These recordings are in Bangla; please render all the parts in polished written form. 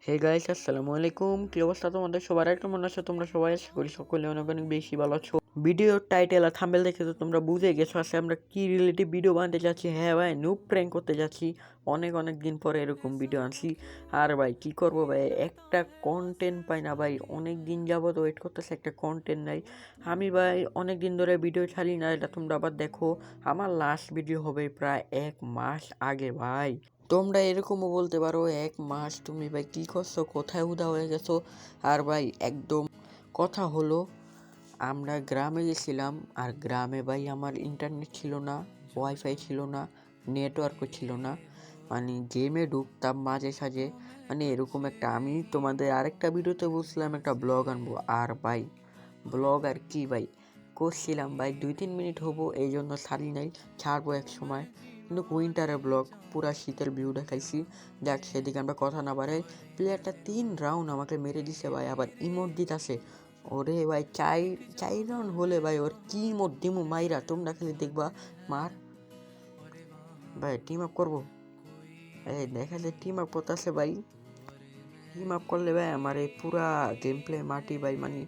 হে গাইস, আসসালামু আলাইকুম। কি অবস্থা তোমাদের সবার? কেমন আছো তোমরা সবাই? আশা করি সকলে অনেক অনেক বেশি ভালো আছো। ভিডিওর টাইটেল আর থাম্বনেল দেখে তো তোমরা বুঝে গেছো আজকে আমরা কি রিলেটিভ ভিডিও বানাতে যাচ্ছি। হ্যাঁ ভাই, নুব প্র্যাঙ্ক করতে যাচ্ছি। অনেক অনেক দিন পরে এরকম ভিডিও আনছি। আর ভাই কি করবো ভাই, একটা কন্টেন্ট পাই না ভাই। অনেক দিন যাবত ওয়েট করতেছে, একটা কন্টেন্ট নাই। আমি ভাই অনেক দিন ধরে ভিডিও ছাড়ি না, এটা তোমরা আবার দেখো। আমার লাস্ট ভিডিও হবে প্রায় 1 মাস আগে ভাই। তোমরা এরকমও বলতে পারো 1 মাস তুমি ভাই কী করছো, কোথায় উদা হয়ে গেছো। আর ভাই একদম কথা হলো, আমরা গ্রামে গেছিলাম। আর গ্রামে ভাই আমার ইন্টারনেট ছিল না, ওয়াইফাই ছিল না, নেটওয়ার্কও ছিল না। মানে গেমে ঢুকতাম মাঝে সাঝে, মানে এরকম একটা। আমি তোমাদের আরেকটা ভিডিওতে বলছিলাম একটা ব্লগ আনবো। আর ভাই ব্লগ আর কি ভাই করছিলাম ভাই, 2-3 মিনিট হবো, এই জন্য ছাড়ি নাই। ছাড়বো এক সময়, কিন্তু উইন্টারের ব্লগ পুরা শীতের ভিউ দেখাইছি। দেখ সেদিকে আমরা কথা না বাড়াই, প্লেয়ারটা 3 রাউন্ড আমাকে মেরে দিছে ভাই, আবার ইমোট দিতেছে। ওরে ভাই চাই 4 রাউন্ড হলে ভাই ওর কি ইমোট দিমু মাইরা, তোমরা খালি দেখবা। মার ভাই, টিম আপ করবো। এই দেখা যায় টিম আপ করতেছে ভাই। টিম আপ করলে ভাই আমার এই পুরা গেম প্লে মাটি ভাই, মানে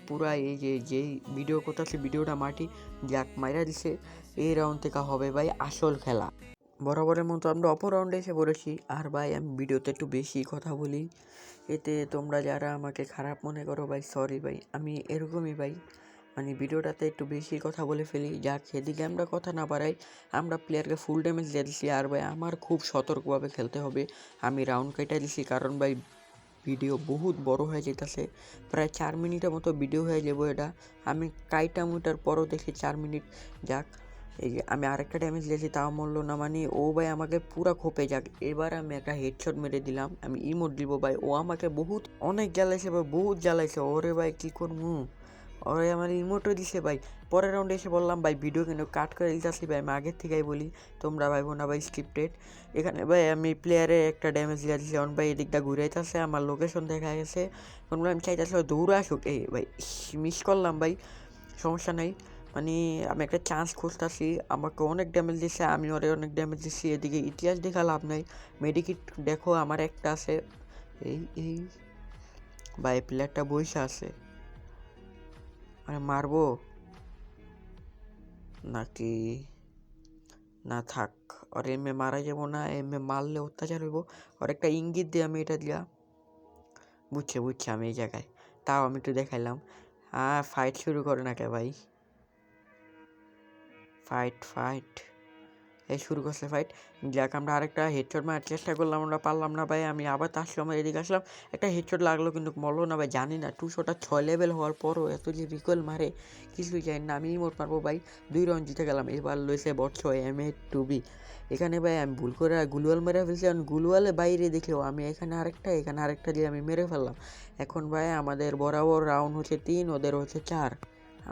পুরা এই যে যেই ভিডিও করতেছে ভিডিওটা মাটি। যাক মাইরা দিছে। এই রাউন্ড থেকে হবে ভাই আসল খেলা। বরাবরের মতো আমরা অপর রাউন্ডে এসে পড়েছি। আর ভাই আমি ভিডিওতে একটু বেশি কথা বলি, এতে তোমরা যারা আমাকে খারাপ মনে করো ভাই সরি ভাই, আমি এরকমই ভাই। মানে ভিডিওটাতে একটু বেশি কথা বলে ফেলি। যাক সেদিকে আমরা কথা না বাড়াই, আমরা প্লেয়ারকে ফুল ড্যামেজ দিয়ে দিছি। আর ভাই আমার খুব সতর্কভাবে খেলতে হবে। আমি রাউন্ড কেটে দিছি, কারণ ভাই ভিডিও বহুত বড় হয়ে যেতেছে। প্রায় 4 মিনিটের মতো ভিডিও হয়ে যাবো এটা। আমি কাইটা মুটার পরও দেখি 4 মিনিট। যাক এই যে আমি আরেকটা ড্যামেজ দিয়েছি, তাও মরলো না। মানে ও ভাই আমাকে পুরা খোপে। যাক এবার আমি একটা হেডশট মেরে দিলাম। আমি ইমোট দিব ভাই, ও আমাকে বহুত অনেক জ্বালাইছে ভাই, বহুত জ্বালাইছে। ওরে ভাই কী করবো, ওরে আমার ইমোটও দিছে ভাই। পরের রাউন্ডে এসে বললাম ভাই ভিডিও কেন কাট করে দিতেছি ভাই, আমি আগের থেকেই বলি, তোমরা ভাই বোনা ভাই স্ক্রিপ্টেড। এখানে ভাই আমি প্লেয়ারে একটা ড্যামেজ দিয়ে দিচ্ছি, অন ভাই এদিকটা ঘুরাইতেছে, আমার লোকেশন দেখা গেছে। কোন আমি চাইতেছি দৌড়ে আসুক। এই ভাই মিস করলাম ভাই, সমস্যা নাই। মানে আমি একটা চান্স খুঁজতেছি, আমাকে অনেক ড্যামেজ দিচ্ছে, আমি ওরে অনেক ড্যামেজ দিচ্ছি। এদিকে ইতিহাস দেখা লাভ নাই, মেডিকিট দেখো আমার একটা আছে। এই এই ভাই প্লেয়ারটা বসে আছে, মানে মারবো নাকি না থাক। আর এমএ মারা যাবো না, এমএ মারলে অত্যাচার হইব। আর একটা ইঙ্গিত দিয়ে আমি এটা দিয়া বুঝছে আমি এই জায়গায়, তাও আমি একটু দেখাইলাম। ফাইট শুরু করে না কে ভাই, ফাইট ফাইট এই শুরু করছে ফাইট। যাক আমরা আরেকটা হেডশট মারার চেষ্টা করলাম, আমরা পারলাম না ভাই। আমি আবার তার সময় এদিকে আসলাম, একটা হেডশট লাগলো কিন্তু মরলো না ভাই। জানি না 206 লেভেল হওয়ার পরও এত যে রিকয়েল মারে কিছুই জানি না। আমি ইমোট মারবো ভাই, 2 রাউন্ড জিতে গেলাম। এবার লইছে বটস MA2B। এখানে ভাই আমি ভুল করে গুলওয়াল মেরে ফেলছি, কারণ গুলওয়ালে বাইরে দেখেও আমি এখানে আরেকটা দিয়ে আমি মেরে ফেললাম। এখন ভাই আমাদের বরাবর রাউন্ড হচ্ছে 3, ওদের হচ্ছে 4।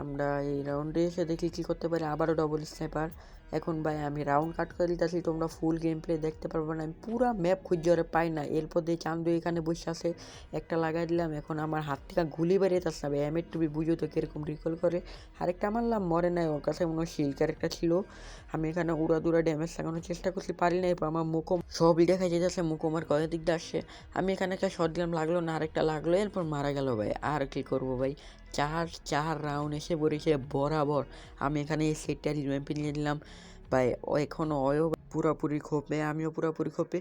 আমরা এই রাউন্ডে এসে দেখি কী করতে পারি, আবারও ডবল স্নাইপার। এখন ভাই আমি রাউন্ড কাট করে দিতেছি, তোমরা ফুল গেম প্লে দেখতে পারবে না। আমি পুরা ম্যাপ খুঁজে পাই না। এরপর দিয়ে চান্দু এখানে বসে আছে, একটা লাগাই দিলাম। এখন আমার হাত থেকে গুলি বেরিয়েছে না। MA2B বুঝো তো কীরকম রিকল করে। আরেকটা মারলাম, মরে নাই। ওর কাছে মনে হয় শিল ক্যারেক্টার ছিল। আমি এখানে উড়া ড্যামেজ লাগানোর চেষ্টা করছি, পারি নাই। আমার মুখো সবই দেখা যেতেছে, মুখো আমার কয়েক দিক দিয়ে আসছে। আমি এখানে একটা শট দিলাম, লাগলো না, আরেকটা লাগলো, এরপর মারা গেল ভাই। আর কি করবো ভাই, 4 রাউন্ড এসে পড়েছে বরাবর। আমি এখানে এই সেটটা রিম্যাম্পে নিয়ে নিলাম ভাই। ও এখনও অয়ও পুরাপুরি খোপে, আমিও পুরাপুরি খোপে।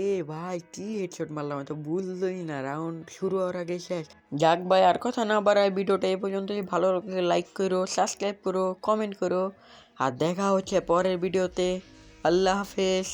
এ ভাই কি হেডশট মারলাম, তো বুঝলোই না, রাউন্ড শুরু হওয়ার আগে শেষ। যাক ভাই আর কথা না বাড়ায়, ভিডিওটা এই পর্যন্তই। ভালো লাগলে লাইক করো, সাবস্ক্রাইব করো, কমেন্ট করো। আর দেখা হচ্ছে পরের ভিডিওতে। আল্লাহ হাফেজ।